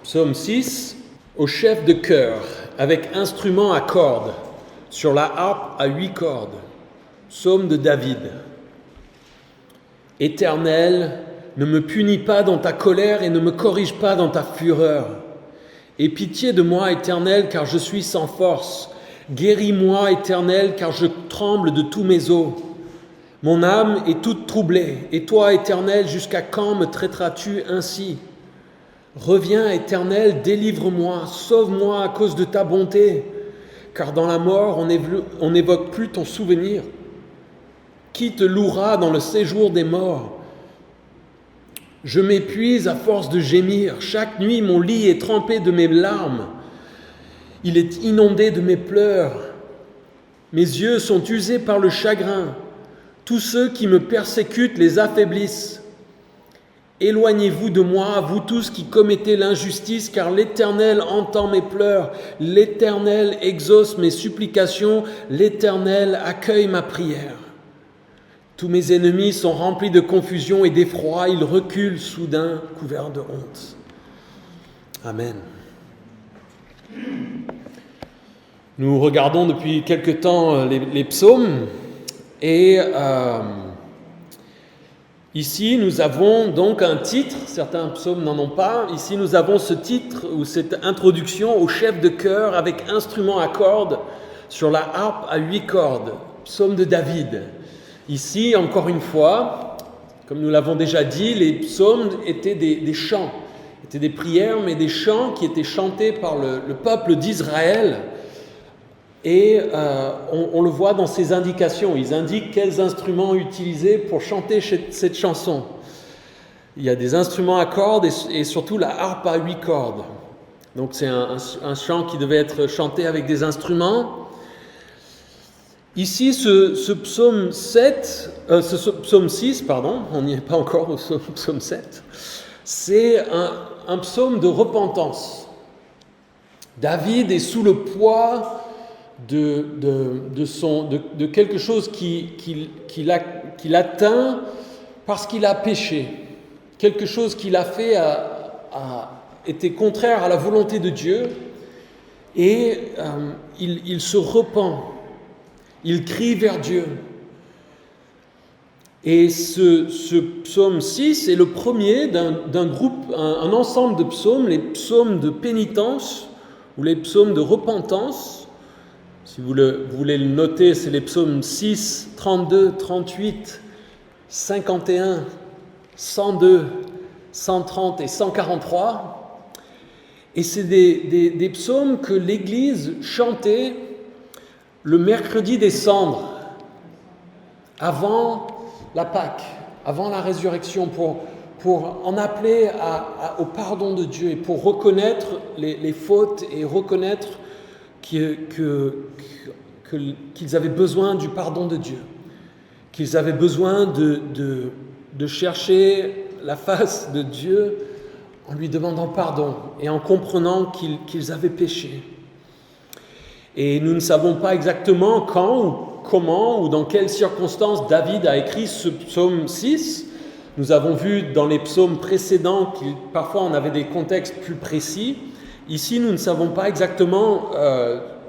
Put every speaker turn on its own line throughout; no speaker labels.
Psaume 6, au chef de chœur, avec instrument à cordes, sur la harpe à 8 cordes. Psaume de David. Éternel, ne me punis pas dans ta colère et ne me corrige pas dans ta fureur. Aie pitié de moi, Éternel, car je suis sans force. Guéris-moi, Éternel, car je tremble de tous mes os. Mon âme est toute troublée. Et toi, Éternel, jusqu'à quand me traiteras-tu ainsi ? Reviens, Éternel, délivre-moi, sauve-moi à cause de ta bonté, car dans la mort, on n'évoque plus ton souvenir. Qui te louera dans le séjour des morts ? Je m'épuise à force de gémir. Chaque nuit, mon lit est trempé de mes larmes. Il est inondé de mes pleurs. Mes yeux sont usés par le chagrin. Tous ceux qui me persécutent les affaiblissent. Éloignez-vous de moi, vous tous qui commettez l'injustice, car l'Éternel entend mes pleurs. L'Éternel exauce mes supplications. L'Éternel accueille ma prière. Tous mes ennemis sont remplis de confusion et d'effroi. Ils reculent soudain, couverts de honte. Amen. Nous regardons depuis quelque temps les psaumes et ici nous avons donc un titre, certains psaumes n'en ont pas. Ici nous avons ce titre ou cette introduction au chef de chœur avec instrument à cordes sur la harpe à 8 cordes, psaume de David. Ici, encore une fois, comme nous l'avons déjà dit, les psaumes étaient des chants, étaient des prières, mais des chants qui étaient chantés par le peuple d'Israël. Et on le voit dans ces indications. Ils indiquent quels instruments utiliser pour chanter cette chanson. Il y a des instruments à cordes et surtout la harpe à 8 cordes. Donc c'est un chant qui devait être chanté avec des instruments. Ici, ce psaume 6, on n'y est pas encore au psaume 7, c'est un psaume de repentance. David est sous le poids de quelque chose qu'il atteint parce qu'il a péché. Quelque chose qu'il a fait a été contraire à la volonté de Dieu et il se repent. Il crie vers Dieu. Et ce psaume 6 est le premier d'un groupe, un ensemble de psaumes, les psaumes de pénitence ou les psaumes de repentance. Si vous voulez le noter, c'est les psaumes 6, 32, 38, 51, 102, 130 et 143. Et c'est des psaumes que l'Église chantait le mercredi des cendres, avant la Pâque, avant la résurrection, pour en appeler au pardon de Dieu et pour reconnaître les fautes et reconnaître qu'ils avaient besoin du pardon de Dieu, qu'ils avaient besoin de chercher la face de Dieu en lui demandant pardon et en comprenant qu'ils avaient péché. Et nous ne savons pas exactement quand ou comment ou dans quelles circonstances David a écrit ce psaume 6. Nous avons vu dans les psaumes précédents qu'il parfois on avait des contextes plus précis. Ici, nous ne savons pas exactement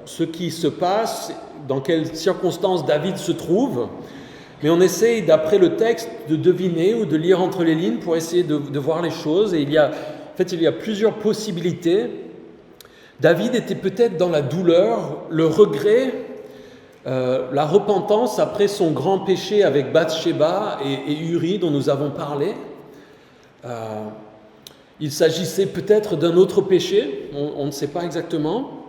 ce qui se passe, dans quelles circonstances David se trouve, mais on essaye, d'après le texte, de deviner ou de lire entre les lignes pour essayer de voir les choses. Et il y a plusieurs possibilités. David était peut-être dans la douleur, le regret, la repentance après son grand péché avec Bathsheba et Uri dont nous avons parlé. Il s'agissait peut-être d'un autre péché, on ne sait pas exactement.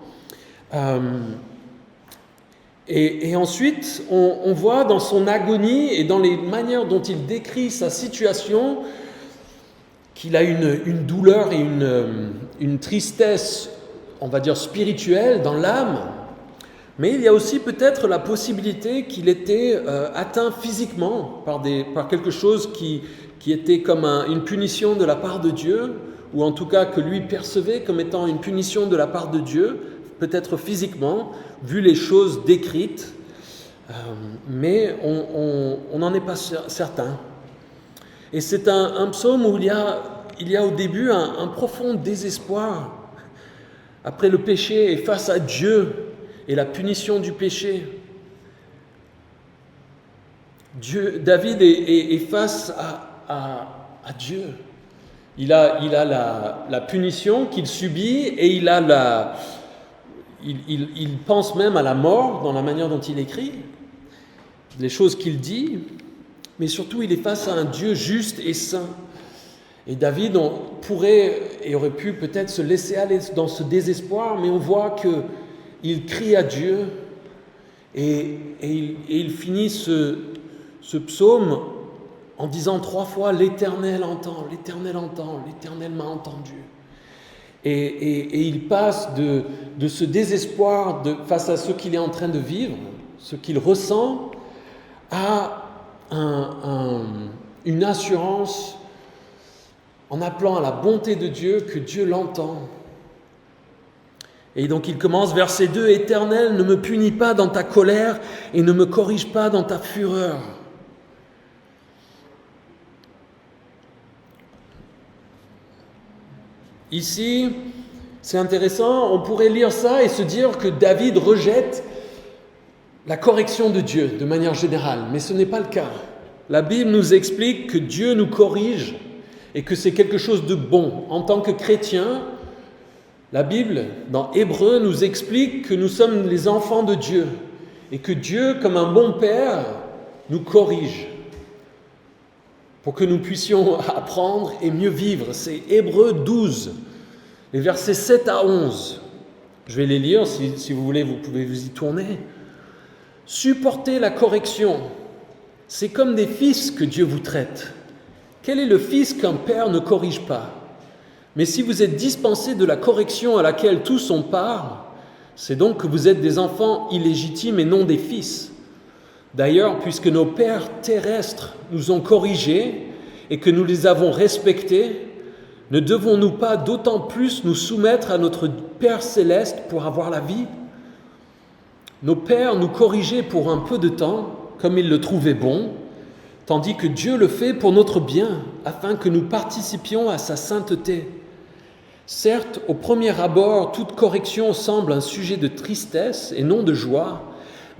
Et ensuite, on voit dans son agonie et dans les manières dont il décrit sa situation qu'il a une douleur et une tristesse, on va dire spirituelle, dans l'âme, mais il y a aussi peut-être la possibilité qu'il était atteint physiquement par quelque chose qui était comme une punition de la part de Dieu, ou en tout cas que lui percevait comme étant une punition de la part de Dieu, peut-être physiquement, vu les choses décrites, mais on n'en est pas certain. Et c'est un psaume où il y a il y a au début un profond désespoir après le péché et face à Dieu et la punition du péché. David est face à Dieu. Il a la punition qu'il subit et il pense même à la mort dans la manière dont il écrit, les choses qu'il dit, mais surtout il est face à un Dieu juste et saint. Et David pourrait et aurait pu peut-être se laisser aller dans ce désespoir, mais on voit qu'il crie à Dieu et il finit ce psaume en disant 3 fois « L'Éternel entend, l'Éternel entend, l'Éternel m'a entendu ». Et il passe de ce désespoir face à ce qu'il est en train de vivre, ce qu'il ressent, à une assurance en appelant à la bonté de Dieu, que Dieu l'entend. Et donc il commence verset 2, « Éternel, ne me punis pas dans ta colère et ne me corrige pas dans ta fureur. » Ici, c'est intéressant, on pourrait lire ça et se dire que David rejette la correction de Dieu de manière générale, mais ce n'est pas le cas. La Bible nous explique que Dieu nous corrige et que c'est quelque chose de bon. En tant que chrétiens, la Bible, dans Hébreux, nous explique que nous sommes les enfants de Dieu et que Dieu, comme un bon père, nous corrige pour que nous puissions apprendre et mieux vivre. C'est Hébreux 12, les versets 7 à 11. Je vais les lire, si vous voulez, vous pouvez vous y tourner. « Supportez la correction, c'est comme des fils que Dieu vous traite. Quel est le fils qu'un père ne corrige pas ? Mais si vous êtes dispensés de la correction à laquelle tous ont part, c'est donc que vous êtes des enfants illégitimes et non des fils. D'ailleurs, puisque nos pères terrestres nous ont corrigés et que nous les avons respectés, ne devons-nous pas d'autant plus nous soumettre à notre Père céleste pour avoir la vie ? Nos pères nous corrigeaient pour un peu de temps, comme ils le trouvaient bon, tandis que Dieu le fait pour notre bien, afin que nous participions à sa sainteté. Certes, au premier abord, toute correction semble un sujet de tristesse et non de joie,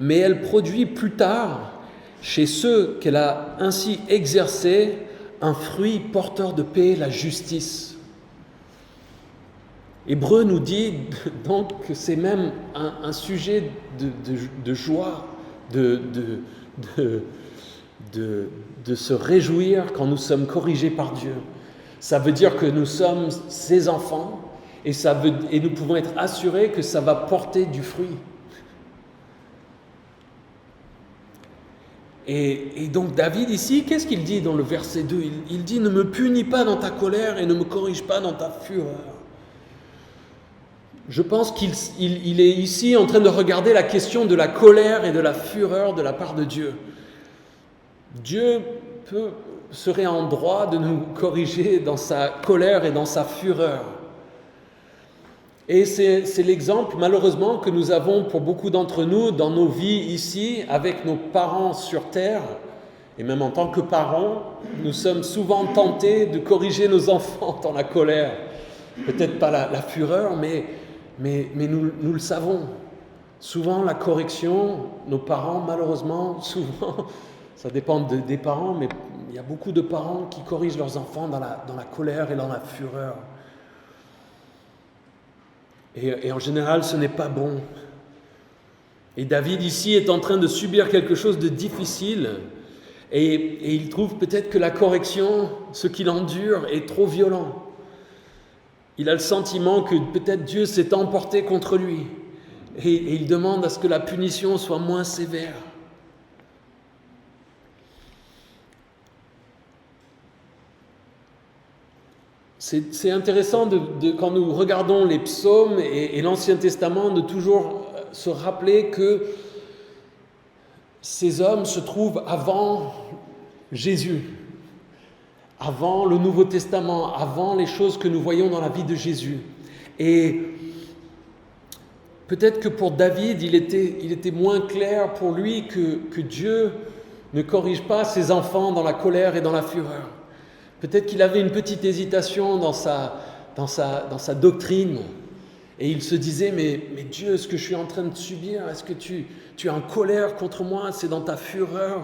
mais elle produit plus tard, chez ceux qu'elle a ainsi exercés, un fruit porteur de paix, la justice. Hébreux nous dit donc que c'est même un sujet de joie, de se réjouir quand nous sommes corrigés par Dieu. Ça veut dire que nous sommes ses enfants et nous pouvons être assurés que ça va porter du fruit. Et donc David ici, qu'est-ce qu'il dit dans le verset 2 ? Il dit « Ne me punis pas dans ta colère et ne me corrige pas dans ta fureur ». Je pense qu'il est ici en train de regarder la question de la colère et de la fureur de la part de Dieu. Dieu serait en droit de nous corriger dans sa colère et dans sa fureur. Et c'est l'exemple, malheureusement, que nous avons pour beaucoup d'entre nous dans nos vies ici, avec nos parents sur terre. Et même en tant que parents, nous sommes souvent tentés de corriger nos enfants dans la colère. Peut-être pas la fureur, mais nous le savons. Souvent, la correction, nos parents, malheureusement, souvent, ça dépend des parents, mais il y a beaucoup de parents qui corrigent leurs enfants dans la colère et dans la fureur. Et en général, ce n'est pas bon. Et David, ici, est en train de subir quelque chose de difficile. Et il trouve peut-être que la correction, ce qu'il endure, est trop violent. Il a le sentiment que peut-être Dieu s'est emporté contre lui. Et il demande à ce que la punition soit moins sévère. C'est intéressant quand nous regardons les psaumes et l'Ancien Testament, de toujours se rappeler que ces hommes se trouvent avant Jésus, avant le Nouveau Testament, avant les choses que nous voyons dans la vie de Jésus. Et peut-être que pour David, il était moins clair pour lui que Dieu ne corrige pas ses enfants dans la colère et dans la fureur. Peut-être qu'il avait une petite hésitation dans sa doctrine. Et il se disait, mais Dieu, ce que je suis en train de subir, est-ce que tu es en colère contre moi? C'est dans ta fureur.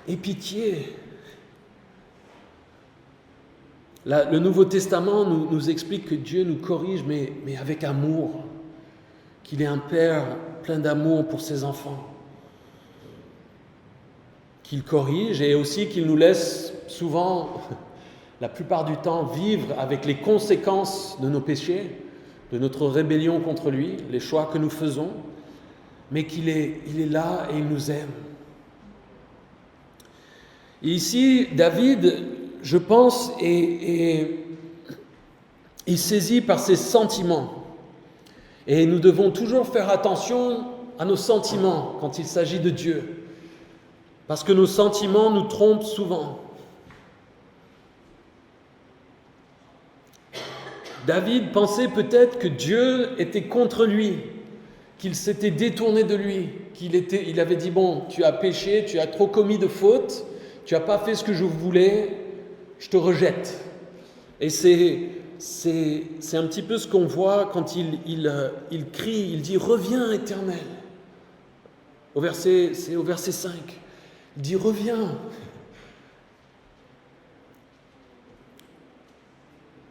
Aie pitié. Le Nouveau Testament nous explique que Dieu nous corrige, mais avec amour. Qu'il est un Père plein d'amour pour ses enfants. Qu'il corrige et aussi qu'il nous laisse souvent, la plupart du temps, vivre avec les conséquences de nos péchés, de notre rébellion contre lui, les choix que nous faisons, mais il est là et il nous aime. Et ici, David, je pense, est saisi par ses sentiments. Et nous devons toujours faire attention à nos sentiments quand il s'agit de Dieu. Parce que nos sentiments nous trompent souvent. David pensait peut-être que Dieu était contre lui, qu'il s'était détourné de lui, il avait dit, bon, tu as péché, tu as trop commis de fautes, tu n'as pas fait ce que je voulais, je te rejette. Et c'est un petit peu ce qu'on voit quand il crie, il dit, reviens Éternel. C'est au verset 5. Il dit, reviens.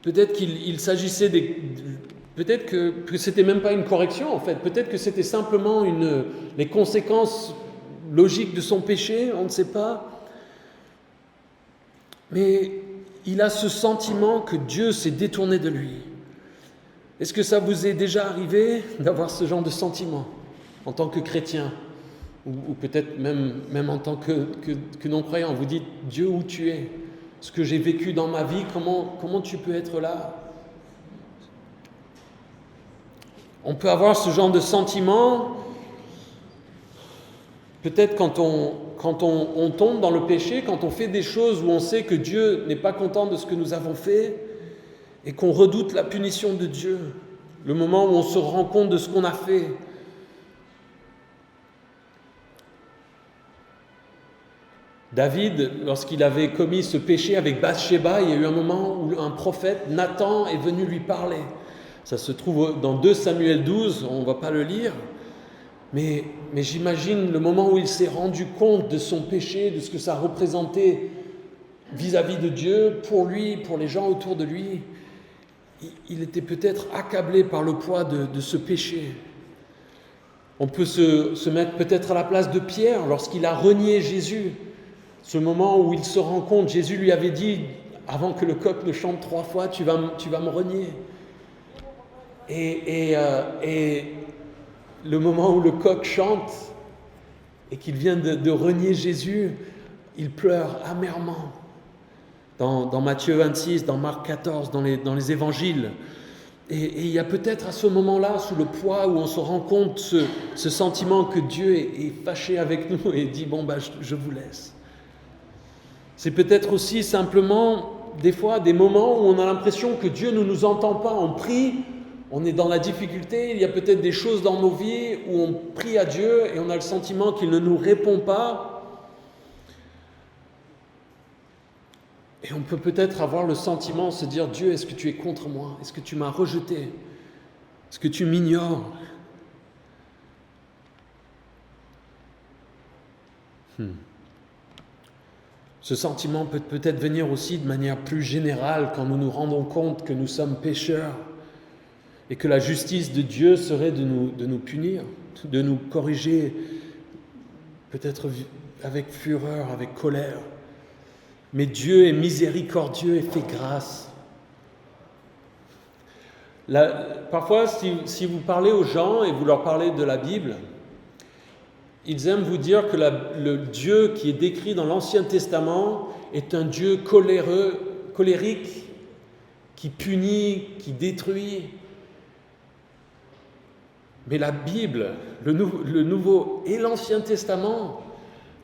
Peut-être qu'il s'agissait peut-être que c'était même pas une correction en fait. Peut-être que c'était simplement les conséquences logiques de son péché, on ne sait pas. Mais il a ce sentiment que Dieu s'est détourné de lui. Est-ce que ça vous est déjà arrivé d'avoir ce genre de sentiment en tant que chrétien ou peut-être même en tant que non-croyant? Vous dites, Dieu, où tu es? Ce que j'ai vécu dans ma vie, comment tu peux être là? On peut avoir ce genre de sentiment, peut-être quand on tombe dans le péché, quand on fait des choses où on sait que Dieu n'est pas content de ce que nous avons fait et qu'on redoute la punition de Dieu, le moment où on se rend compte de ce qu'on a fait. David, lorsqu'il avait commis ce péché avec Bathsheba, il y a eu un moment où un prophète, Nathan, est venu lui parler. Ça se trouve dans 2 Samuel 12, on ne va pas le lire, mais j'imagine le moment où il s'est rendu compte de son péché, de ce que ça représentait vis-à-vis de Dieu, pour lui, pour les gens autour de lui. Il était peut-être accablé par le poids de ce péché. On peut se mettre peut-être à la place de Pierre lorsqu'il a renié Jésus. Ce moment où il se rend compte, Jésus lui avait dit, avant que le coq ne chante 3 fois, tu vas me renier. Et le moment où le coq chante et qu'il vient de renier Jésus, il pleure amèrement. Dans Matthieu 26, dans Marc 14, dans les évangiles. Et il y a peut-être à ce moment-là, sous le poids où on se rend compte ce sentiment que Dieu est fâché avec nous et dit, bon, je vous laisse. C'est peut-être aussi simplement, des fois, des moments où on a l'impression que Dieu ne nous entend pas. On prie, on est dans la difficulté, il y a peut-être des choses dans nos vies où on prie à Dieu et on a le sentiment qu'il ne nous répond pas. Et on peut peut-être avoir le sentiment, se dire, Dieu, est-ce que tu es contre moi? Est-ce que tu m'as rejeté? Est-ce que tu m'ignores? Ce sentiment peut peut-être venir aussi de manière plus générale quand nous nous rendons compte que nous sommes pécheurs et que la justice de Dieu serait de nous punir, de nous corriger, peut-être avec fureur, avec colère. Mais Dieu est miséricordieux et fait grâce. Parfois, si vous parlez aux gens et vous leur parlez de la Bible, ils aiment vous dire que le Dieu qui est décrit dans l'Ancien Testament est un Dieu colérique, qui punit, qui détruit. Mais la Bible, le Nouveau et l'Ancien Testament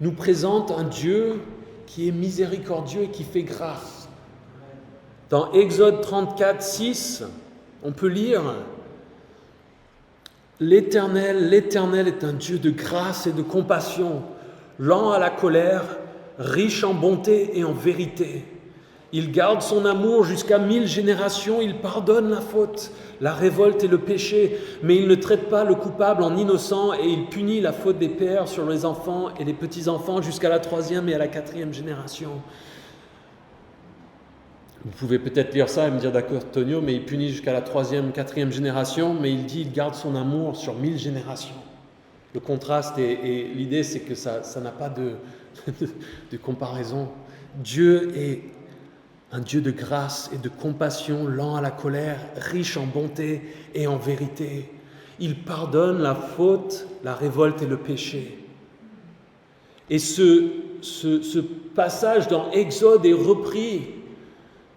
nous présentent un Dieu qui est miséricordieux et qui fait grâce. Dans Exode 34, 6, on peut lire « L'Éternel est un Dieu de grâce et de compassion, lent à la colère riche en bonté et en vérité. Il garde son amour jusqu'à 1000 générations, il pardonne la faute, la révolte et le péché, mais il ne traite pas le coupable en innocent et il punit la faute des pères sur les enfants et les petits-enfants jusqu'à la 3e et à la 4e génération. Vous pouvez peut-être lire ça et me dire d'accord Tonio, mais il punit jusqu'à la 3e, 4e génération, mais il dit il garde son amour sur 1000 générations. Le contraste et l'idée c'est que ça n'a pas de comparaison. Dieu est un Dieu de grâce et de compassion, lent à la colère, riche en bonté et en vérité. Il pardonne la faute, la révolte et le péché. Et ce passage dans Exode est repris.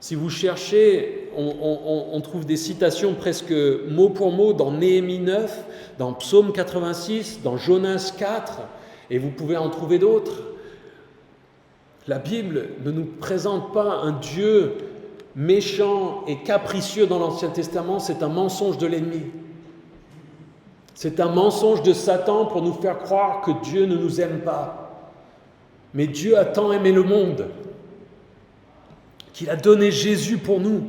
Si vous cherchez, on trouve des citations presque mot pour mot dans Néhémie 9, dans Psaume 86, dans Jonas 4, et vous pouvez en trouver d'autres. La Bible ne nous présente pas un Dieu méchant et capricieux dans l'Ancien Testament, c'est un mensonge de l'ennemi. C'est un mensonge de Satan pour nous faire croire que Dieu ne nous aime pas. Mais Dieu a tant aimé le monde qu'il a donné Jésus pour nous.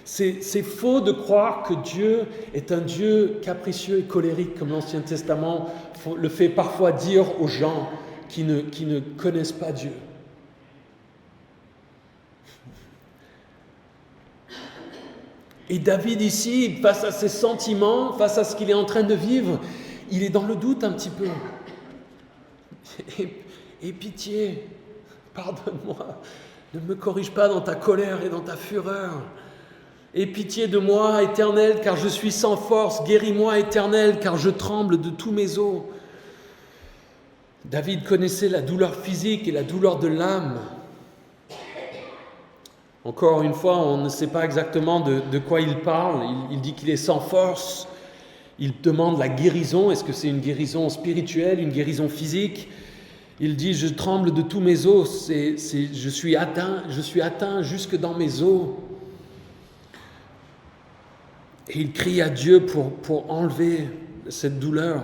C'est faux de croire que Dieu est un Dieu capricieux et colérique, comme l'Ancien Testament le fait parfois dire aux gens qui ne connaissent pas Dieu. Et David ici, face à ses sentiments, face à ce qu'il est en train de vivre, il est dans le doute un petit peu. Et pitié, pardonne-moi, ne me corrige pas dans ta colère et dans ta fureur. Aie pitié de moi, Éternel, car je suis sans force. Guéris-moi, Éternel, car je tremble de tous mes os. David connaissait la douleur physique et la douleur de l'âme. Encore une fois, on ne sait pas exactement de quoi il parle. Il dit qu'il est sans force. Il demande la guérison. Est-ce que c'est une guérison spirituelle, une guérison physique ? Il dit « Je tremble de tous mes os. Je suis atteint jusque dans mes os. » Et il crie à Dieu pour enlever cette douleur.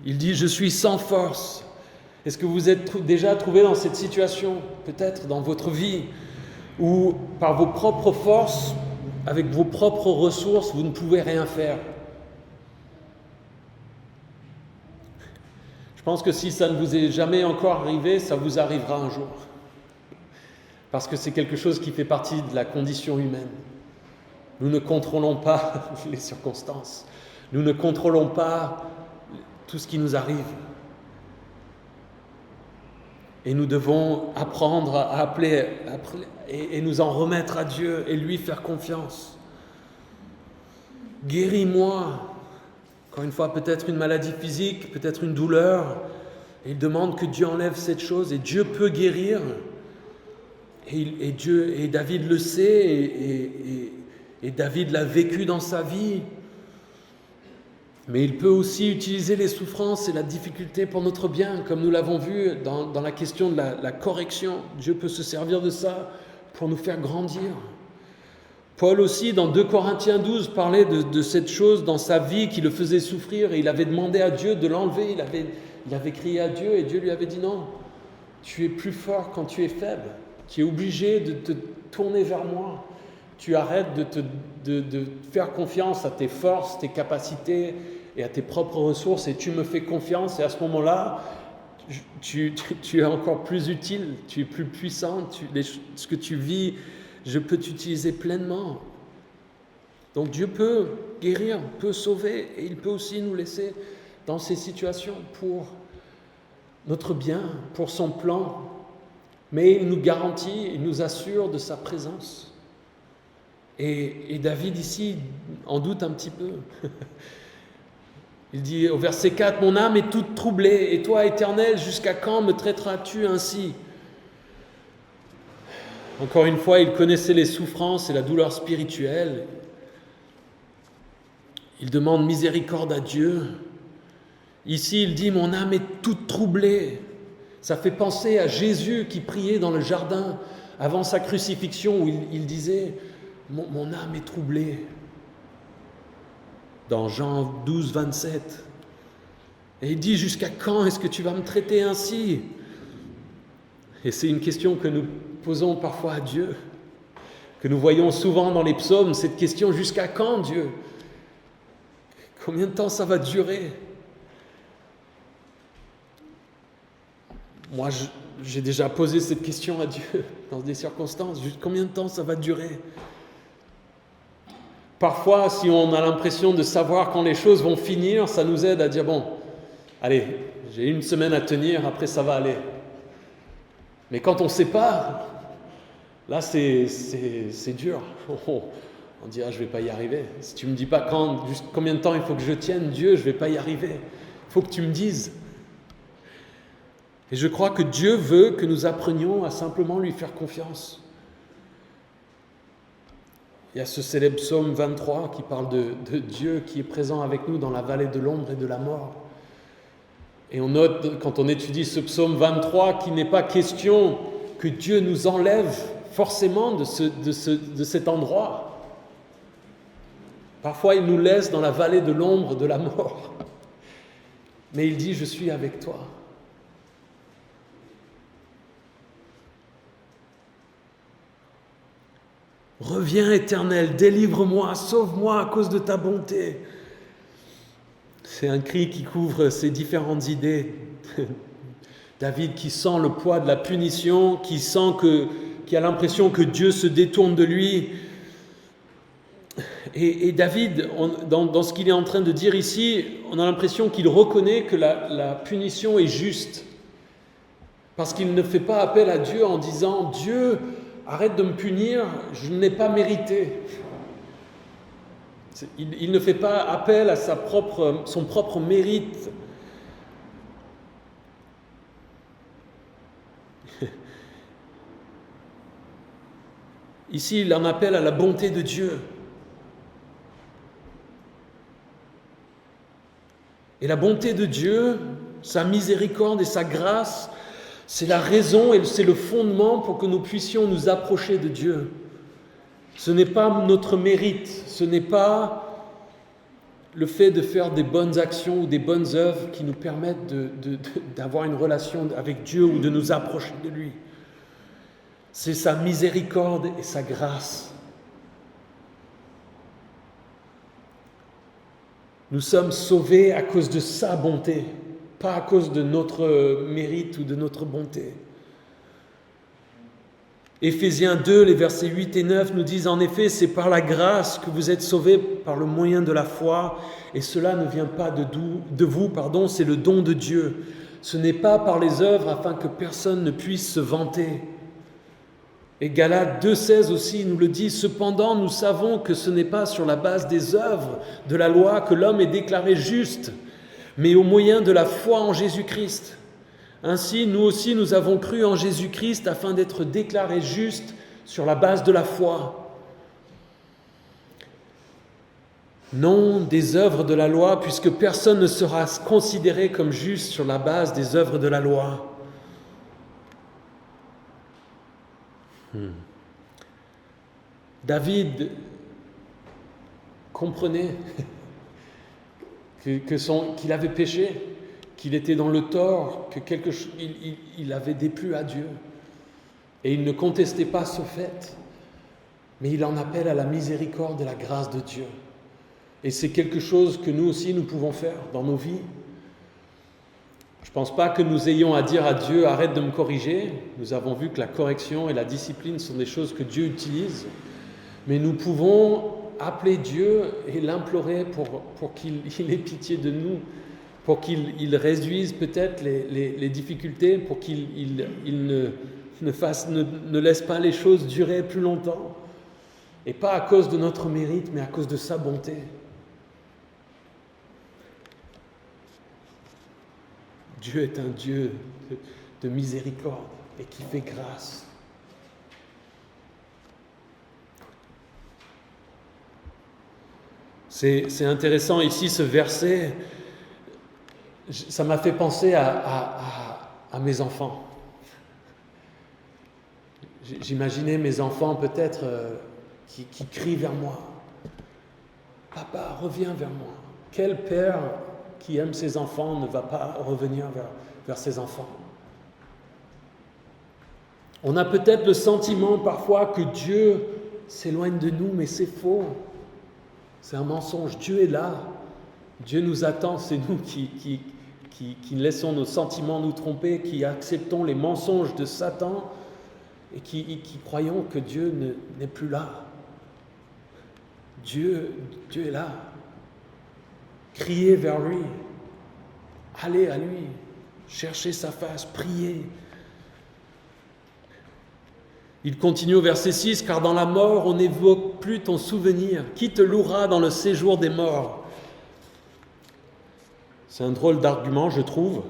Il dit « Je suis sans force. » Est-ce que vous êtes déjà trouvé dans cette situation, peut-être dans votre vie, où par vos propres forces, avec vos propres ressources, vous ne pouvez rien faire ? Je pense que si ça ne vous est jamais encore arrivé, ça vous arrivera un jour. Parce que c'est quelque chose qui fait partie de la condition humaine. Nous ne contrôlons pas les circonstances. Nous ne contrôlons pas tout ce qui nous arrive. Et nous devons apprendre à appeler et nous en remettre à Dieu et lui faire confiance. Guéris-moi. Encore une fois, peut-être une maladie physique, peut-être une douleur. Et il demande que Dieu enlève cette chose et Dieu peut guérir. Et David le sait et David l'a vécu dans sa vie. Mais il peut aussi utiliser les souffrances et la difficulté pour notre bien, comme nous l'avons vu dans la question de la correction. Dieu peut se servir de ça pour nous faire grandir. Paul aussi, dans 2 Corinthiens 12, parlait de cette chose dans sa vie qui le faisait souffrir et il avait demandé à Dieu de l'enlever. Il avait crié à Dieu et Dieu lui avait dit non, tu es plus fort quand tu es faible. Tu es obligé de te tourner vers moi. Tu arrêtes de faire confiance à tes forces, tes capacités et à tes propres ressources et tu me fais confiance et à ce moment-là, tu es encore plus utile, tu es plus puissant, ce que tu vis, je peux t'utiliser pleinement. Donc Dieu peut guérir, peut sauver et il peut aussi nous laisser dans ces situations pour notre bien, pour son plan, mais il nous garantit, il nous assure de sa présence. Et David ici en doute un petit peu. Il dit au verset 4, « Mon âme est toute troublée, et toi, Éternel, jusqu'à quand me traiteras-tu ainsi ?» Encore une fois, il connaissait les souffrances et la douleur spirituelle. Il demande miséricorde à Dieu. Ici, il dit « Mon âme est toute troublée ». Ça fait penser à Jésus qui priait dans le jardin avant sa crucifixion, où il disait « Mon âme est troublée ». Dans Jean 12, 27. Et il dit « Jusqu'à quand est-ce que tu vas me traiter ainsi ?» Et c'est une question que nous posons parfois à Dieu, que nous voyons souvent dans les psaumes, cette question: jusqu'à quand, Dieu? Combien de temps ça va durer? Moi, j'ai déjà posé cette question à Dieu dans des circonstances: combien de temps ça va durer? Parfois, si on a l'impression de savoir quand les choses vont finir, ça nous aide à dire: bon, allez, j'ai une semaine à tenir, après ça va aller. Mais quand on ne sait pas, là c'est dur. On dit: ah, je ne vais pas y arriver. Si tu ne me dis pas combien de temps il faut que je tienne, Dieu, je ne vais pas y arriver. Il faut que tu me dises. Et je crois que Dieu veut que nous apprenions à simplement lui faire confiance. Il y a ce célèbre psaume 23 qui parle de Dieu qui est présent avec nous dans la vallée de l'ombre et de la mort. Et on note, quand on étudie ce psaume 23, qu'il n'est pas question que Dieu nous enlève forcément de cet endroit. Parfois, il nous laisse dans la vallée de l'ombre de la mort. Mais il dit: je suis avec toi. Reviens, Éternel, délivre-moi, sauve-moi à cause de ta bonté. C'est un cri qui couvre ces différentes idées. David qui sent le poids de la punition, qui a l'impression que Dieu se détourne de lui. Et David, dans ce qu'il est en train de dire ici, on a l'impression qu'il reconnaît que la punition est juste. Parce qu'il ne fait pas appel à Dieu en disant: Dieu, arrête de me punir, je ne l'ai pas mérité. Il ne fait pas appel à son propre mérite. Ici, il en appelle à la bonté de Dieu. Et la bonté de Dieu, sa miséricorde et sa grâce, c'est la raison et c'est le fondement pour que nous puissions nous approcher de Dieu. Ce n'est pas notre mérite, ce n'est pas le fait de faire des bonnes actions ou des bonnes œuvres qui nous permettent d'avoir une relation avec Dieu ou de nous approcher de lui. C'est sa miséricorde et sa grâce. Nous sommes sauvés à cause de sa bonté, pas à cause de notre mérite ou de notre bonté. Éphésiens 2, les versets 8 et 9 nous disent: en effet, c'est par la grâce que vous êtes sauvés par le moyen de la foi, et cela ne vient pas de vous, c'est le don de Dieu. Ce n'est pas par les œuvres afin que personne ne puisse se vanter. Et Galates 2,16 aussi nous le dit: cependant, nous savons que ce n'est pas sur la base des œuvres de la loi que l'homme est déclaré juste, mais au moyen de la foi en Jésus-Christ. Ainsi, nous aussi, nous avons cru en Jésus-Christ afin d'être déclarés justes sur la base de la foi. Non des œuvres de la loi, puisque personne ne sera considéré comme juste sur la base des œuvres de la loi. David comprenait qu'il avait péché, qu'il était dans le tort, il avait déplu à Dieu. Et il ne contestait pas ce fait, mais il en appelle à la miséricorde et la grâce de Dieu. Et c'est quelque chose que nous aussi nous pouvons faire dans nos vies. Je ne pense pas que nous ayons à dire à Dieu: arrête de me corriger. Nous avons vu que la correction et la discipline sont des choses que Dieu utilise. Mais nous pouvons appeler Dieu et l'implorer pour qu'il ait pitié de nous, pour qu'il réduise peut-être les difficultés, pour qu'il ne laisse pas les choses durer plus longtemps. Et pas à cause de notre mérite, mais à cause de sa bonté. Dieu est un Dieu de miséricorde et qui fait grâce. C'est intéressant ici ce verset, ça m'a fait penser à mes enfants. J'imaginais mes enfants peut-être qui crient vers moi: papa, reviens vers moi. Quel père qui aime ses enfants ne va pas revenir vers ses enfants? On a peut-être le sentiment parfois que Dieu s'éloigne de nous, mais c'est faux. C'est un mensonge. Dieu est là. Dieu nous attend. C'est nous qui laissons nos sentiments nous tromper, qui acceptons les mensonges de Satan et qui croyons que Dieu n'est plus là. Dieu est là. Criez vers lui. Allez à lui. Cherchez sa face. Priez. Il continue au verset 6, « Car dans la mort, on n'évoque plus ton souvenir. Qui te louera dans le séjour des morts ?» C'est un drôle d'argument, je trouve.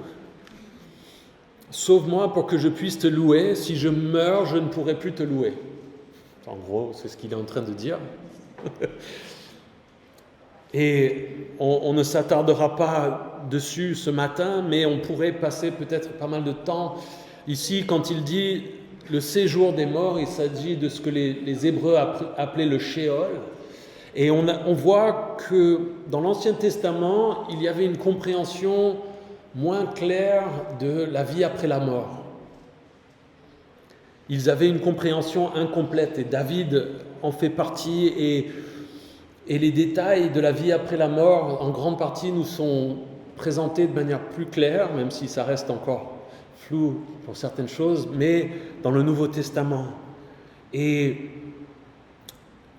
« Sauve-moi pour que je puisse te louer. Si je meurs, je ne pourrai plus te louer. » En gros, c'est ce qu'il est en train de dire. Et on ne s'attardera pas dessus ce matin, mais on pourrait passer peut-être pas mal de temps ici quand il dit le séjour des morts. Il s'agit de ce que les Hébreux appelaient le Sheol. Et on voit que dans l'Ancien Testament, il y avait une compréhension moins claire de la vie après la mort. Ils avaient une compréhension incomplète et David en fait partie et les détails de la vie après la mort, en grande partie, nous sont présentés de manière plus claire, même si ça reste encore flou pour certaines choses, mais dans le Nouveau Testament. Et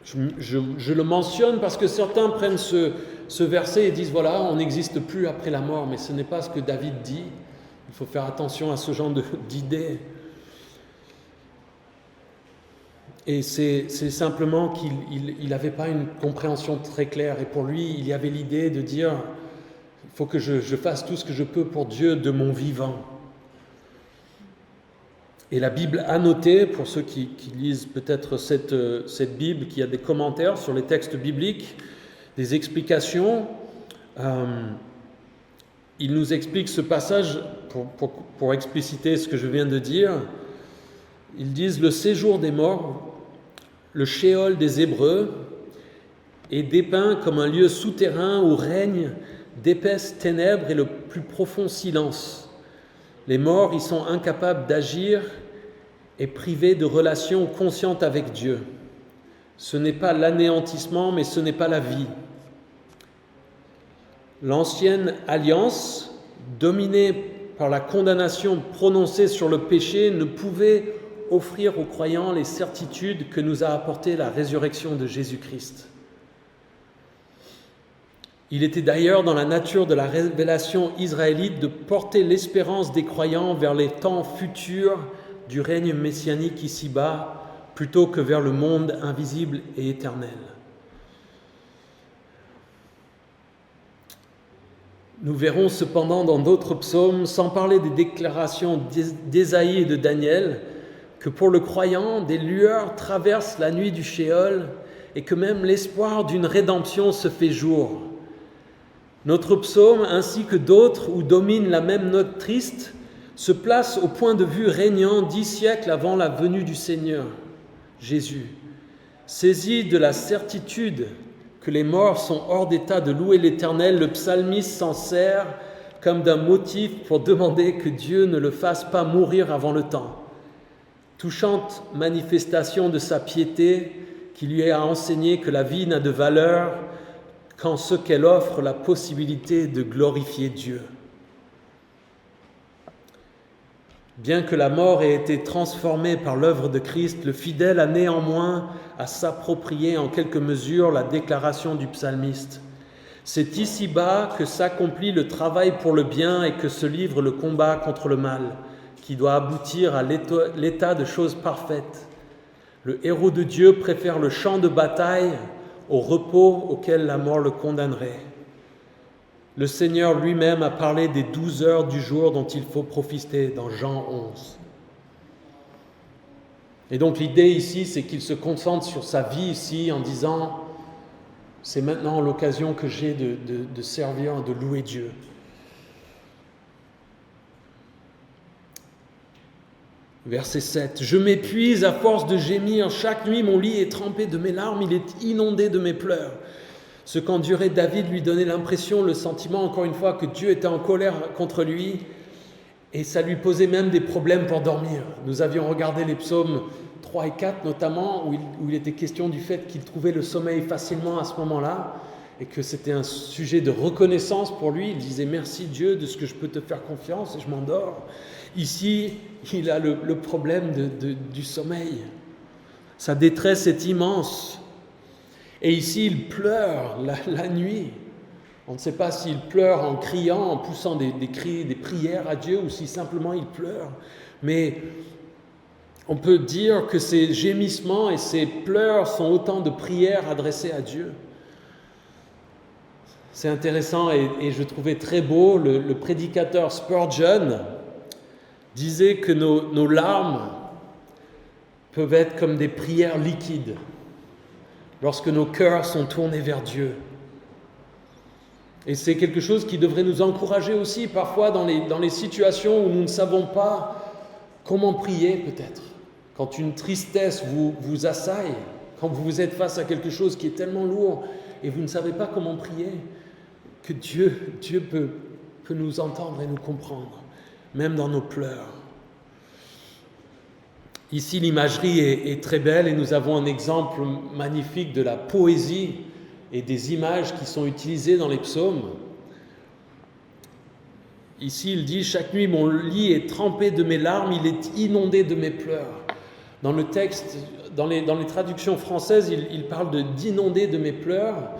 je le mentionne parce que certains prennent ce verset et disent, voilà, on n'existe plus après la mort, mais ce n'est pas ce que David dit. Il faut faire attention à ce genre d'idées. Et c'est simplement qu'il n'avait pas une compréhension très claire. Et pour lui, il y avait l'idée de dire, il faut que je fasse tout ce que je peux pour Dieu de mon vivant. Et la Bible a noté, pour ceux qui lisent peut-être cette Bible, qui a des commentaires sur les textes bibliques, des explications. Il nous explique ce passage pour expliciter ce que je viens de dire. Ils disent « Le séjour des morts, le Sheol des Hébreux, est dépeint comme un lieu souterrain où règnent d'épaisses ténèbres et le plus profond silence. Les morts y sont incapables d'agir et privés de relations conscientes avec Dieu. Ce n'est pas l'anéantissement, mais ce n'est pas la vie. L'ancienne alliance, dominée par la condamnation prononcée sur le péché, ne pouvait offrir aux croyants les certitudes que nous a apportées la résurrection de Jésus-Christ. Il était d'ailleurs dans la nature de la révélation israélite de porter l'espérance des croyants vers les temps futurs du règne messianique ici-bas, plutôt que vers le monde invisible et éternel. Nous verrons cependant dans d'autres psaumes, sans parler des déclarations d'Ésaïe et de Daniel, que pour le croyant, des lueurs traversent la nuit du Sheol et que même l'espoir d'une rédemption se fait jour. Notre psaume, ainsi que d'autres où domine la même note triste, se place au point de vue régnant 10 siècles avant la venue du Seigneur, Jésus. Saisi de la certitude que les morts sont hors d'état de louer l'Éternel, le psalmiste s'en sert comme d'un motif pour demander que Dieu ne le fasse pas mourir avant le temps. Touchante manifestation de sa piété qui lui a enseigné que la vie n'a de valeur qu'en ce qu'elle offre la possibilité de glorifier Dieu. Bien que la mort ait été transformée par l'œuvre de Christ, le fidèle a néanmoins à s'approprier en quelque mesure la déclaration du psalmiste. C'est ici-bas que s'accomplit le travail pour le bien et que se livre le combat contre le mal, qui doit aboutir à l'état de choses parfaites. Le héros de Dieu préfère le champ de bataille au repos auquel la mort le condamnerait. Le Seigneur lui-même a parlé des 12 heures du jour dont il faut profiter dans Jean 11. Et donc l'idée ici, c'est qu'il se concentre sur sa vie ici en disant « C'est maintenant l'occasion que j'ai de servir, de louer Dieu ». Verset 7. « Je m'épuise à force de gémir. Chaque nuit, mon lit est trempé de mes larmes. Il est inondé de mes pleurs. » Ce qu'endurait David lui donnait l'impression, le sentiment, encore une fois, que Dieu était en colère contre lui. Et ça lui posait même des problèmes pour dormir. Nous avions regardé les psaumes 3 et 4 notamment, où il était question du fait qu'il trouvait le sommeil facilement à ce moment-là, et que c'était un sujet de reconnaissance pour lui. Il disait « Merci Dieu de ce que je peux te faire confiance » et je m'endors. Ici, il a le problème du sommeil. Sa détresse est immense. Et ici, il pleure la nuit. On ne sait pas s'il pleure en criant, en poussant des cris, des prières à Dieu, ou si simplement il pleure. Mais on peut dire que ces gémissements et ces pleurs sont autant de prières adressées à Dieu. C'est intéressant et je trouvais très beau, le prédicateur Spurgeon disait que nos larmes peuvent être comme des prières liquides lorsque nos cœurs sont tournés vers Dieu. Et c'est quelque chose qui devrait nous encourager aussi parfois dans les situations où nous ne savons pas comment prier peut-être. Quand une tristesse vous assaille, quand vous êtes face à quelque chose qui est tellement lourd et vous ne savez pas comment prier, que Dieu peut nous entendre et nous comprendre, même dans nos pleurs. Ici, l'imagerie est très belle et nous avons un exemple magnifique de la poésie et des images qui sont utilisées dans les psaumes. Ici, il dit « Chaque nuit, mon lit est trempé de mes larmes, il est inondé de mes pleurs. » Dans le texte, dans les traductions françaises, il parle d'inonder de mes pleurs.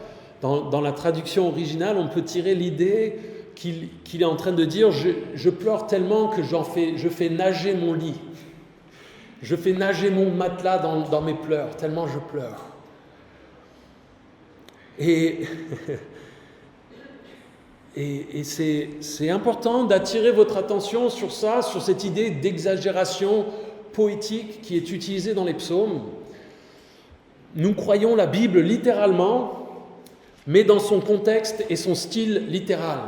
Dans la traduction originale, on peut tirer l'idée qu'il est en train de dire je pleure tellement que je fais nager mon lit. Je fais nager mon matelas dans mes pleurs, tellement je pleure. Et c'est important d'attirer votre attention sur ça, sur cette idée d'exagération poétique qui est utilisée dans les psaumes. Nous croyons la Bible littéralement, mais dans son contexte et son style littéral.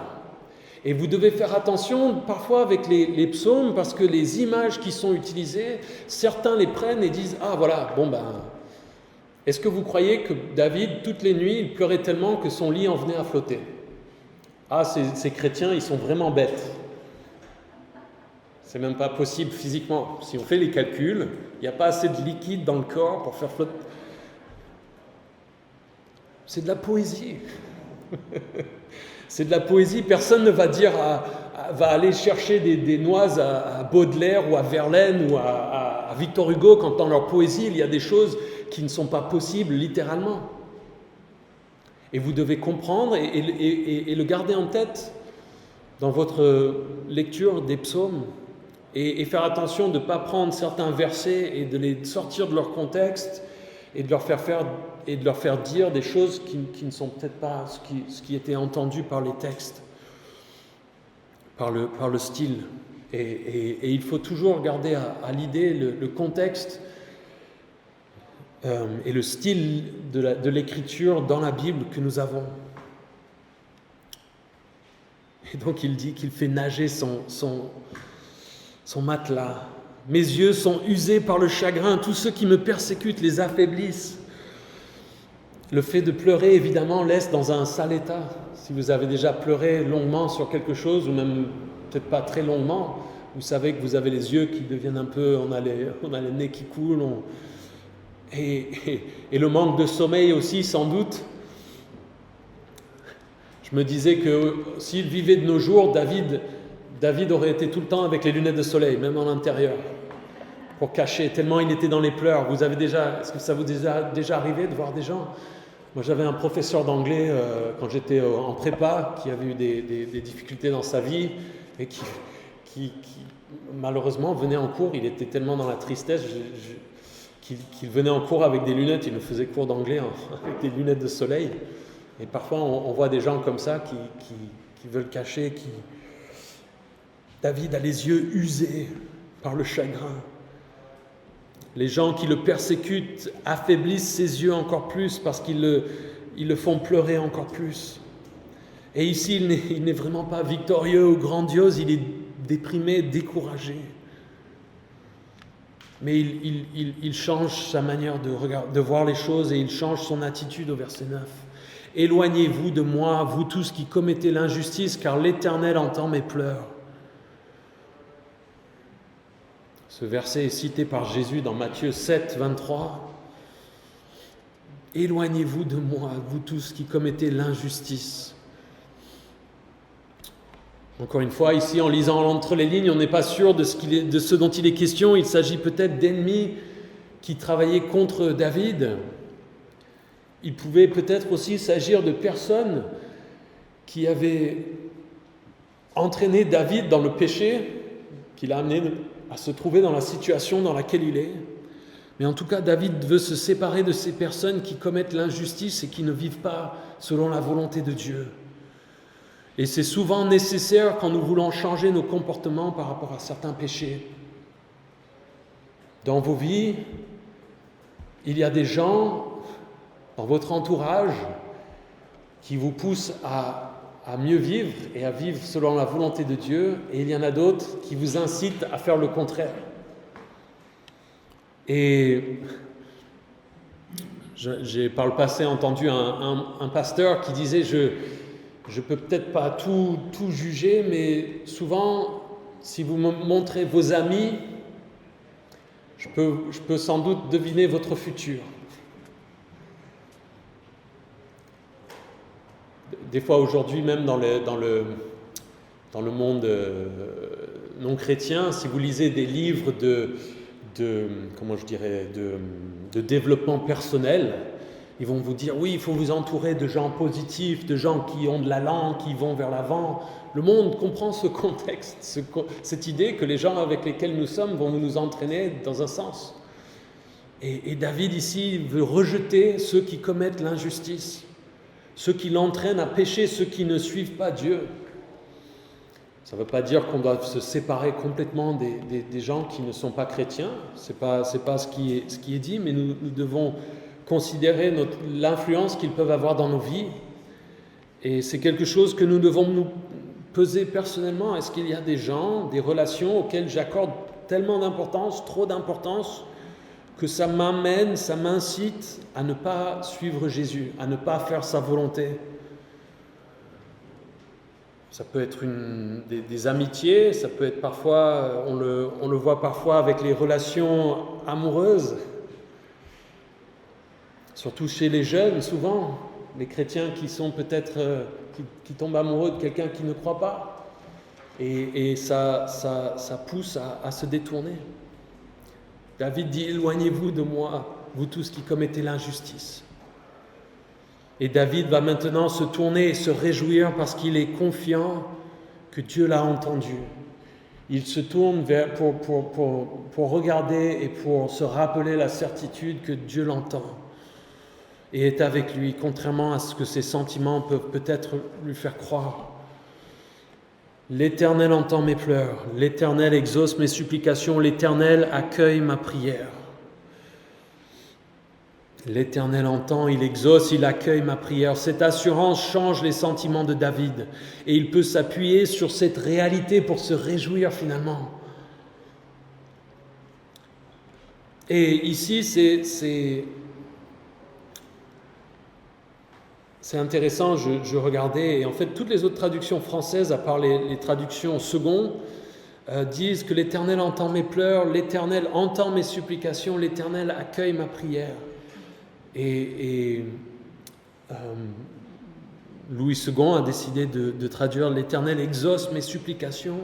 Et vous devez faire attention parfois avec les psaumes, parce que les images qui sont utilisées, certains les prennent et disent « Ah voilà, est-ce que vous croyez que David, toutes les nuits, il pleurait tellement que son lit en venait à flotter ? Ah, ces chrétiens, ils sont vraiment bêtes. C'est même pas possible physiquement. Si on fait les calculs, il n'y a pas assez de liquide dans le corps pour faire flotter. » C'est de la poésie. C'est de la poésie. Personne ne va dire, va aller chercher des noises à Baudelaire ou à Verlaine ou à Victor Hugo quand dans leur poésie, il y a des choses qui ne sont pas possibles littéralement. Et vous devez comprendre et le garder en tête dans votre lecture des psaumes et faire attention de ne pas prendre certains versets et de les sortir de leur contexte et de leur faire dire des choses qui ne sont peut-être pas ce qui était entendu par les textes, par le style. Et il faut toujours garder à l'idée le contexte et le style de l'écriture dans la Bible que nous avons. Et donc il dit qu'il fait nager son matelas. Mes yeux sont usés par le chagrin, tous ceux qui me persécutent les affaiblissent. Le fait de pleurer, évidemment, laisse dans un sale état. Si vous avez déjà pleuré longuement sur quelque chose, ou même peut-être pas très longuement, vous savez que vous avez les yeux qui deviennent un peu, on a le nez qui coule, et le manque de sommeil aussi, sans doute. Je me disais que s'il vivait de nos jours, David aurait été tout le temps avec les lunettes de soleil, même en intérieur, pour cacher, tellement il était dans les pleurs. Est-ce que ça vous est déjà arrivé de voir des gens ? Moi, j'avais un professeur d'anglais quand j'étais en prépa qui avait eu des difficultés dans sa vie et qui malheureusement venait en cours. Il était tellement dans la tristesse qu'il venait en cours avec des lunettes. Il nous faisait cours d'anglais avec des lunettes de soleil. Et parfois, on voit des gens comme ça qui veulent cacher. David a les yeux usés par le chagrin. Les gens qui le persécutent affaiblissent ses yeux encore plus parce qu'ils le font pleurer encore plus. Et ici, il n'est vraiment pas victorieux ou grandiose, il est déprimé, découragé. Mais il change sa manière de voir les choses et il change son attitude au verset 9. « Éloignez-vous de moi, vous tous qui commettez l'injustice, car l'Éternel entend mes pleurs. » Ce verset est cité par Jésus dans Matthieu 7, 23. « Éloignez-vous de moi, vous tous qui commettez l'injustice. » Encore une fois, ici, en lisant entre les lignes, on n'est pas sûr de ce dont il est question. Il s'agit peut-être d'ennemis qui travaillaient contre David. Il pouvait peut-être aussi s'agir de personnes qui avaient entraîné David dans le péché, qui l'a amené à se trouver dans la situation dans laquelle il est. Mais en tout cas, David veut se séparer de ces personnes qui commettent l'injustice et qui ne vivent pas selon la volonté de Dieu. Et c'est souvent nécessaire quand nous voulons changer nos comportements par rapport à certains péchés. Dans vos vies, il y a des gens dans votre entourage qui vous poussent à mieux vivre et à vivre selon la volonté de Dieu, et il y en a d'autres qui vous incitent à faire le contraire. Et j'ai par le passé entendu un pasteur qui disait je peux peut-être pas tout juger, mais souvent, si vous me montrez vos amis, je peux sans doute deviner votre futur. Des fois aujourd'hui, même dans le monde non chrétien, si vous lisez des livres de développement personnel, ils vont vous dire, oui, il faut vous entourer de gens positifs, de gens qui ont de l'allant, qui vont vers l'avant. Le monde comprend ce contexte, cette idée que les gens avec lesquels nous sommes vont nous entraîner dans un sens. Et David ici veut rejeter ceux qui commettent l'injustice, ceux qui l'entraînent à pécher, ceux qui ne suivent pas Dieu. Ça ne veut pas dire qu'on doit se séparer complètement des gens qui ne sont pas chrétiens, c'est pas ce qui est dit, mais nous devons considérer l'influence qu'ils peuvent avoir dans nos vies. Et c'est quelque chose que nous devons nous peser personnellement. Est-ce qu'il y a des gens, des relations auxquelles j'accorde tellement d'importance, trop d'importance, que ça m'amène, ça m'incite à ne pas suivre Jésus, à ne pas faire sa volonté? Ça peut être des amitiés, ça peut être parfois, on le voit parfois avec les relations amoureuses, surtout chez les jeunes, souvent, les chrétiens qui sont peut-être, qui tombent amoureux de quelqu'un qui ne croit pas, et ça pousse à se détourner. David dit, éloignez-vous de moi, vous tous qui commettez l'injustice. Et David va maintenant se tourner et se réjouir parce qu'il est confiant que Dieu l'a entendu. Il se tourne pour regarder et pour se rappeler la certitude que Dieu l'entend et est avec lui, contrairement à ce que ses sentiments peuvent peut-être lui faire croire. L'Éternel entend mes pleurs, l'Éternel exauce mes supplications, l'Éternel accueille ma prière. L'Éternel entend, il exauce, il accueille ma prière. Cette assurance change les sentiments de David et il peut s'appuyer sur cette réalité pour se réjouir finalement. Et ici, c'est intéressant, je regardais, et en fait toutes les autres traductions françaises, à part les traductions secondes, disent que l'Éternel entend mes pleurs, l'Éternel entend mes supplications, l'Éternel accueille ma prière. Et Louis II a décidé de traduire « L'Éternel exauce mes supplications ».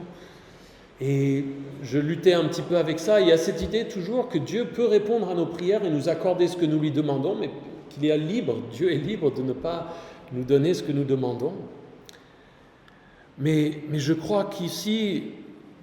Et je luttais un petit peu avec ça. Il y a cette idée toujours que Dieu peut répondre à nos prières et nous accorder ce que nous lui demandons, mais qu'il est libre, Dieu est libre de ne pas nous donner ce que nous demandons. Mais je crois qu'ici,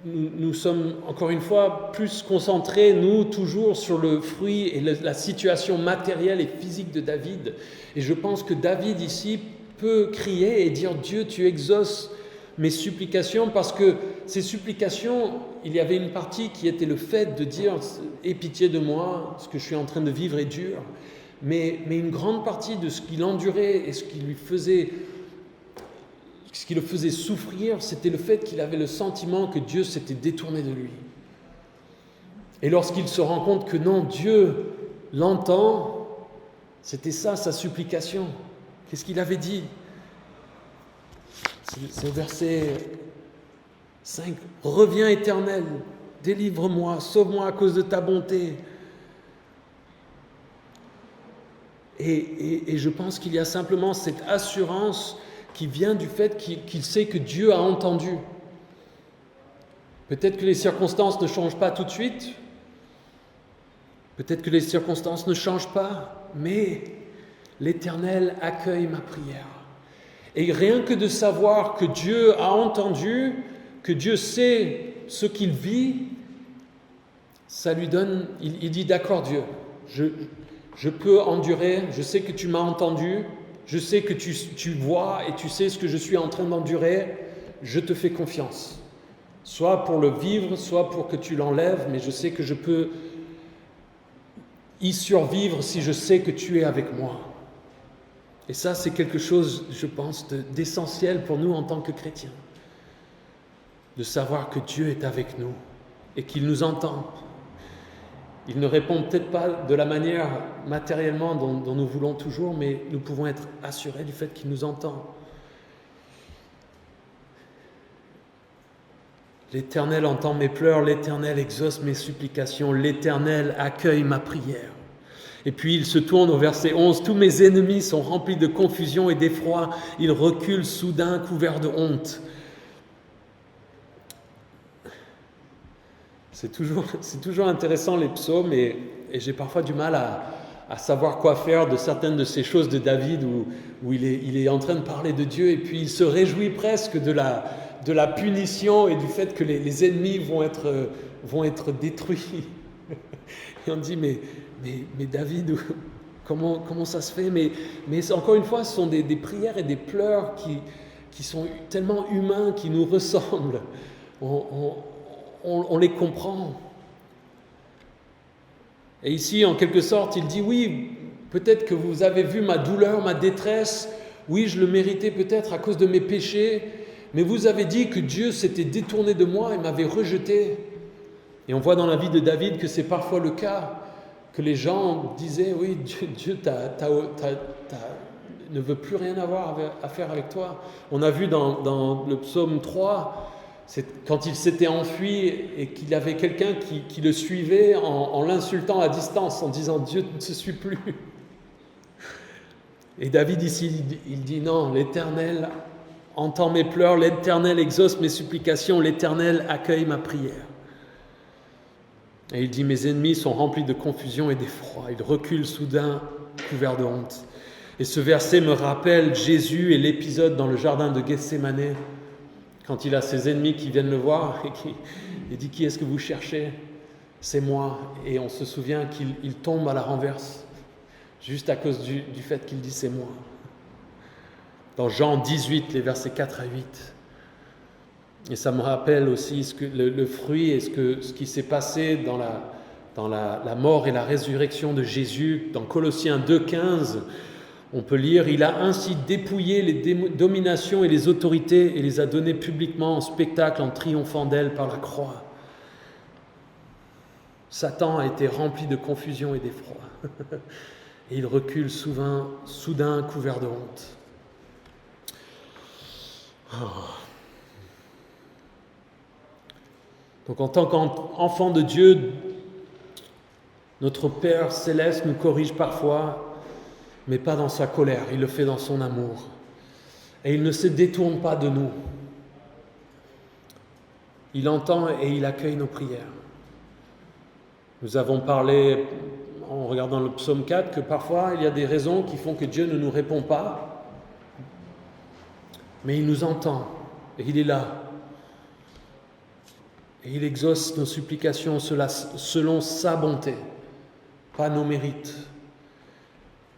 nous sommes encore une fois plus concentrés, nous, toujours sur le fruit et la situation matérielle et physique de David. Et je pense que David ici peut crier et dire « Dieu, tu exauces mes supplications » parce que ces supplications, il y avait une partie qui était le fait de dire « Aie pitié de moi, ce que je suis en train de vivre est dur ». Mais une grande partie de ce qu'il endurait et ce qui le faisait souffrir, c'était le fait qu'il avait le sentiment que Dieu s'était détourné de lui. Et lorsqu'il se rend compte que non, Dieu l'entend, c'était ça sa supplication. Qu'est-ce qu'il avait dit? C'est au verset 5. « Reviens, Éternel, délivre-moi, sauve-moi à cause de ta bonté. Et je pense qu'il y a simplement cette assurance qui vient du fait qu'il sait que Dieu a entendu. Peut-être que les circonstances ne changent pas tout de suite, peut-être que les circonstances ne changent pas, mais l'Éternel accueille ma prière. Et rien que de savoir que Dieu a entendu, que Dieu sait ce qu'il vit, ça lui donne, il dit d'accord Dieu, je peux endurer, je sais que tu m'as entendu, je sais que tu vois et tu sais ce que je suis en train d'endurer, je te fais confiance. Soit pour le vivre, soit pour que tu l'enlèves, mais je sais que je peux y survivre si je sais que tu es avec moi. Et ça, c'est quelque chose, je pense, d'essentiel pour nous en tant que chrétiens. De savoir que Dieu est avec nous et qu'il nous entend. Il ne répond peut-être pas de la manière matériellement dont nous voulons toujours, mais nous pouvons être assurés du fait qu'il nous entend. L'Éternel entend mes pleurs, l'Éternel exauce mes supplications, l'Éternel accueille ma prière. Et puis il se tourne au verset 11, « Tous mes ennemis sont remplis de confusion et d'effroi, ils reculent soudain couverts de honte. » C'est toujours intéressant les psaumes et j'ai parfois du mal à savoir quoi faire de certaines de ces choses de David où il est en train de parler de Dieu et puis il se réjouit presque de la punition et du fait que les ennemis vont être détruits. Et on dit mais David, comment ça se fait, mais encore une fois, ce sont des prières et des pleurs qui sont tellement humains, qui nous ressemblent. On les comprend. Et ici, en quelque sorte, il dit, oui, peut-être que vous avez vu ma douleur, ma détresse, oui, je le méritais peut-être à cause de mes péchés, mais vous avez dit que Dieu s'était détourné de moi et m'avait rejeté. Et on voit dans la vie de David que c'est parfois le cas, que les gens disaient, oui, Dieu ne veut plus rien avoir à faire avec toi. On a vu dans le psaume 3, quand il s'était enfui et qu'il y avait quelqu'un qui le suivait en l'insultant à distance, en disant « Dieu ne se suit plus ». Et David ici, il dit « Non, l'Éternel entend mes pleurs, l'Éternel exauce mes supplications, l'Éternel accueille ma prière ». Et il dit « Mes ennemis sont remplis de confusion et d'effroi, ils reculent soudain, couverts de honte ». Et ce verset me rappelle Jésus et l'épisode dans le jardin de Gethsémanée, quand il a ses ennemis qui viennent le voir et il dit « Qui est-ce que vous cherchez ? C'est moi ». Et on se souvient qu'il tombe à la renverse, juste à cause du fait qu'il dit « C'est moi ». Dans Jean 18, les versets 4 à 8. Et ça me rappelle aussi le fruit et ce qui s'est passé dans la mort et la résurrection de Jésus. Dans Colossiens 2,15, on peut lire « Il a ainsi dépouillé les dominations et les autorités et les a données publiquement en spectacle en triomphant d'elles par la croix. » Satan a été rempli de confusion et d'effroi. Et il recule soudain couvert de honte. Oh. Donc en tant qu'enfant de Dieu, notre Père céleste nous corrige parfois, mais pas dans sa colère, il le fait dans son amour. Et il ne se détourne pas de nous. Il entend et il accueille nos prières. Nous avons parlé, en regardant le psaume 4, que parfois il y a des raisons qui font que Dieu ne nous répond pas, mais il nous entend et il est là. Et il exauce nos supplications selon sa bonté, pas nos mérites.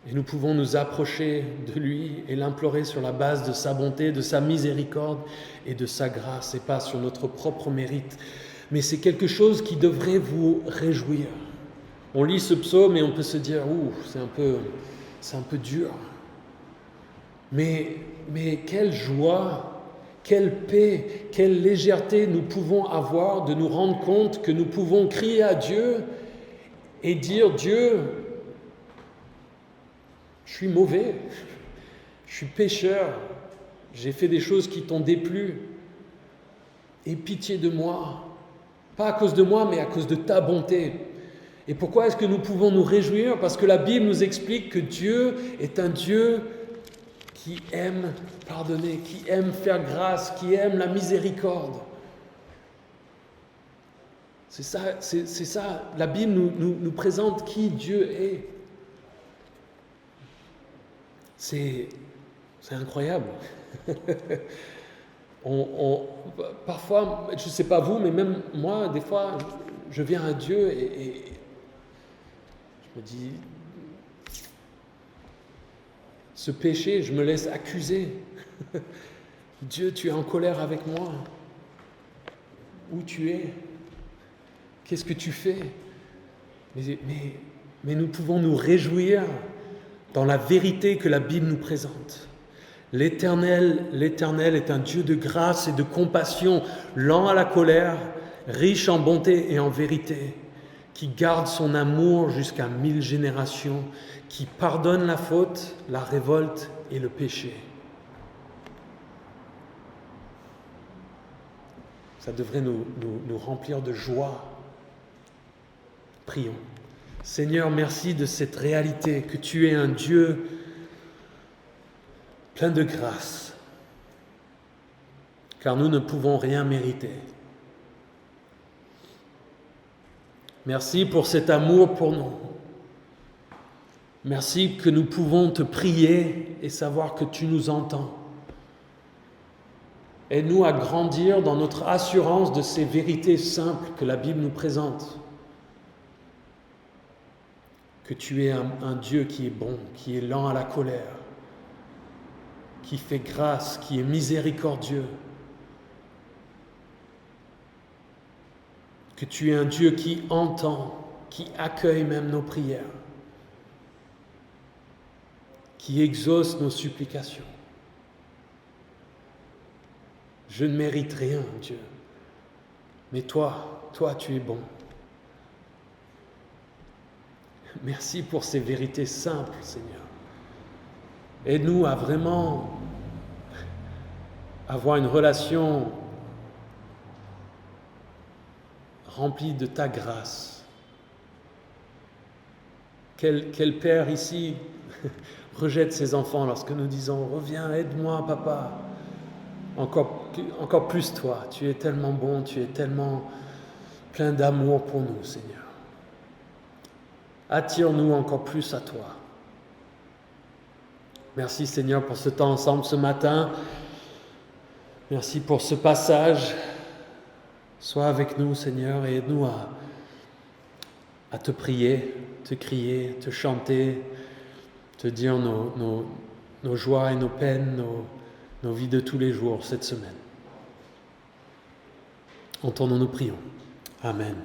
Et nous pouvons nous approcher de lui et l'implorer sur la base de sa bonté, de sa miséricorde et de sa grâce, et pas sur notre propre mérite. Mais c'est quelque chose qui devrait vous réjouir. On lit ce psaume et on peut se dire « c'est un peu dur ». Mais quelle joie, quelle paix, quelle légèreté nous pouvons avoir de nous rendre compte que nous pouvons crier à Dieu et dire « Dieu, je suis mauvais, je suis pécheur, j'ai fait des choses qui t'ont déplu, aie pitié de moi. Pas à cause de moi, mais à cause de ta bonté. Et pourquoi est-ce que nous pouvons nous réjouir? Parce que la Bible nous explique que Dieu est un Dieu qui aime pardonner, qui aime faire grâce, qui aime la miséricorde. C'est ça. La Bible nous présente qui Dieu est. C'est incroyable. Parfois, je ne sais pas vous, mais même moi, des fois, je viens à Dieu et je me dis, ce péché, je me laisse accuser. Dieu, tu es en colère avec moi. Où tu es? Qu'est-ce que tu fais? Mais nous pouvons nous réjouir dans la vérité que la Bible nous présente. L'Éternel est un Dieu de grâce et de compassion, lent à la colère, riche en bonté et en vérité, qui garde son amour jusqu'à 1000 générations, qui pardonne la faute, la révolte et le péché. Ça devrait nous remplir de joie. Prions. Seigneur, merci de cette réalité que tu es un Dieu plein de grâce, car nous ne pouvons rien mériter. Merci pour cet amour pour nous. Merci que nous pouvons te prier et savoir que tu nous entends. Aide-nous à grandir dans notre assurance de ces vérités simples que la Bible nous présente. Que tu es un Dieu qui est bon, qui est lent à la colère, qui fait grâce, qui est miséricordieux. Que tu es un Dieu qui entend, qui accueille même nos prières, qui exauce nos supplications. Je ne mérite rien, Dieu, mais toi, tu es bon. Merci pour ces vérités simples, Seigneur. Aide-nous à vraiment avoir une relation remplie de ta grâce. Quel père ici rejette ses enfants lorsque nous disons « Reviens, aide-moi, papa ». Encore plus toi, tu es tellement bon, tu es tellement plein d'amour pour nous, Seigneur. Attire-nous encore plus à toi. Merci Seigneur pour ce temps ensemble ce matin. Merci pour ce passage. Sois avec nous Seigneur et aide-nous à te prier, te crier, te chanter, te dire nos joies et nos peines, nos vies de tous les jours cette semaine. En ton nom nous prions. Amen.